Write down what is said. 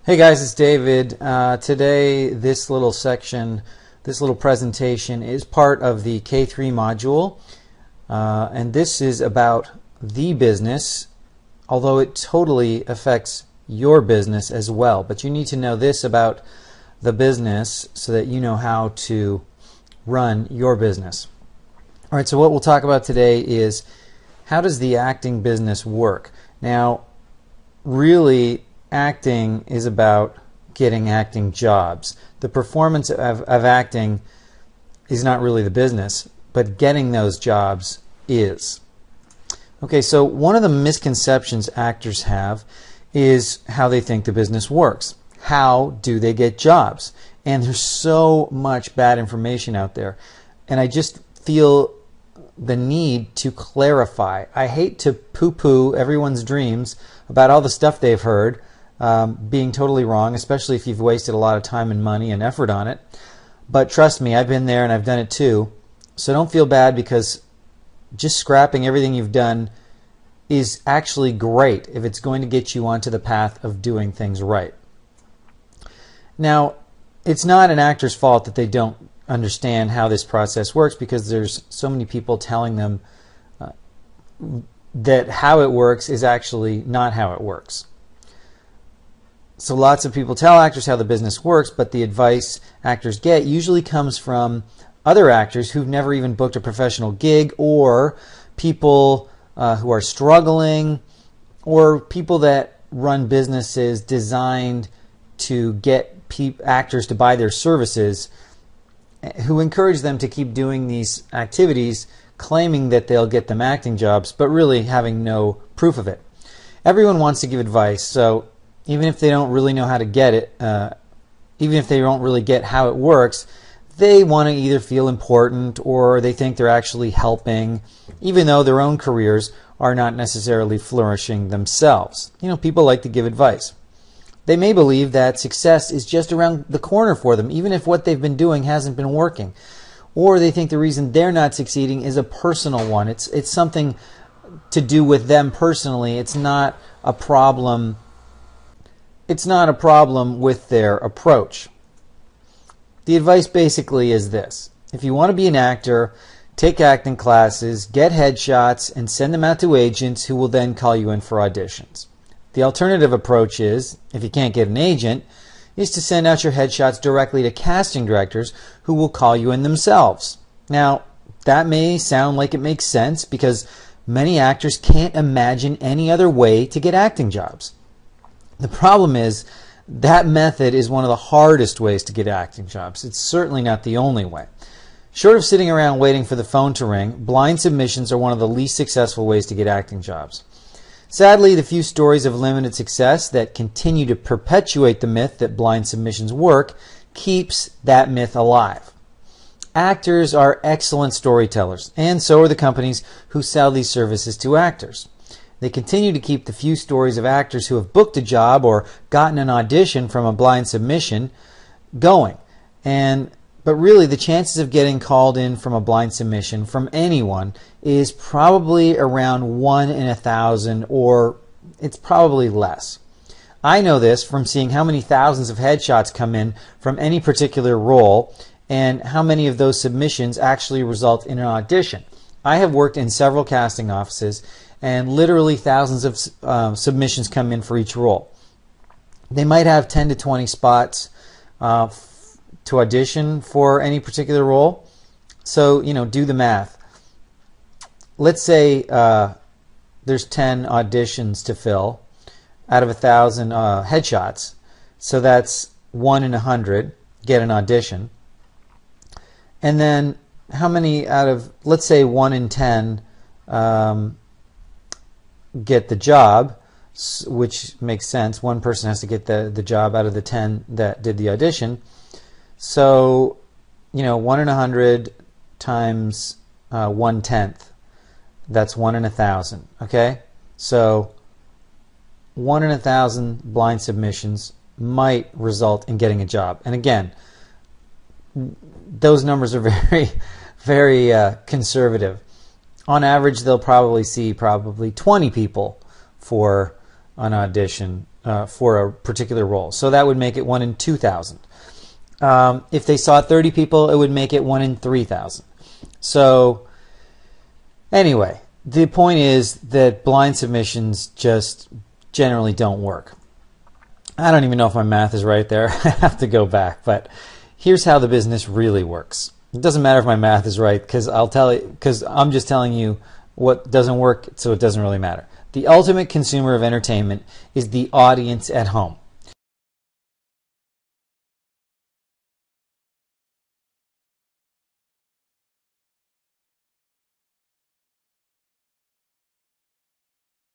Hey guys, it's David. Today this little section, this little presentation is part of the K3 module, and this is about the business, although it totally affects your business as well. But you need to know this about the business so that you know how to run your business. All right, so what we'll talk about today is how does the acting business work? Now, really, acting is about getting acting jobs. The performance of acting is not really the business, but getting those jobs is. Okay, so one of the misconceptions actors have is how they think the business works. How do they get jobs? And there's so much bad information out there. And I just feel the need to clarify. I hate to poo-poo everyone's dreams about all the stuff they've heard being totally wrong, especially if you've wasted a lot of time and money and effort on it. But trust me, I've been there and I've done it too. So don't feel bad, because just scrapping everything you've done is actually great if it's going to get you onto the path of doing things right. Now, it's not an actor's fault that they don't understand how this process works, because there's so many people telling them that how it works is actually not how it works. So lots of people tell actors how the business works, but the advice actors get usually comes from other actors who've never even booked a professional gig, or people who are struggling, or people that run businesses designed to get actors to buy their services, who encourage them to keep doing these activities, claiming that they'll get them acting jobs, but really having no proof of it. Everyone wants to give advice, so even if they don't really know how to get it, even if they don't really get how it works, they want to either feel important or they think they're actually helping, even though their own careers are not necessarily flourishing themselves. You know, people like to give advice. They may believe that success is just around the corner for them, even if what they've been doing hasn't been working. Or they think the reason they're not succeeding is a personal one. It's something to do with them personally. It's not a problem. It's not a problem with their approach. The advice basically is this: if you want to be an actor, take acting classes, get headshots, and send them out to agents who will then call you in for auditions. The alternative approach is, if you can't get an agent, is to send out your headshots directly to casting directors who will call you in themselves. Now, that may sound like it makes sense, because many actors can't imagine any other way to get acting jobs. The problem is that method is one of the hardest ways to get acting jobs. It's certainly not the only way. Short of sitting around waiting for the phone to ring, blind submissions are one of the least successful ways to get acting jobs. Sadly, the few stories of limited success that continue to perpetuate the myth that blind submissions work keeps that myth alive. Actors are excellent storytellers, and so are the companies who sell these services to actors. They continue to keep the few stories of actors who have booked a job or gotten an audition from a blind submission going. But really, the chances of getting called in from a blind submission from anyone is probably around 1 in 1,000, or it's probably less. I know this from seeing how many thousands of headshots come in from any particular role, and how many of those submissions actually result in an audition. I have worked in several casting offices, and literally thousands of submissions come in for each role. They might have 10 to 20 spots to audition for any particular role. So, you know, do the math. Let's say there's 10 auditions to fill out of 1,000 headshots. So that's 1 in 100 get an audition. And then how many out of, let's say 1 in 10 get the job, which makes sense. One person has to get the job out of the 10 that did the audition. So, you know, 1 in 100 times 1/10, that's 1 in 1,000. Okay, so 1 in 1,000 blind submissions might result in getting a job. And again, those numbers are very, very conservative. On average, they'll probably see 20 people for an audition for a particular role. So that would make it 1 in 2,000. If they saw 30 people, it would make it 1 in 3,000. So anyway, the point is that blind submissions just generally don't work. I don't even know if my math is right there. I have to go back. But here's how the business really works. It doesn't matter if my math is right because I'm just telling you what doesn't work, so it doesn't really matter. The ultimate consumer of entertainment is the audience at home.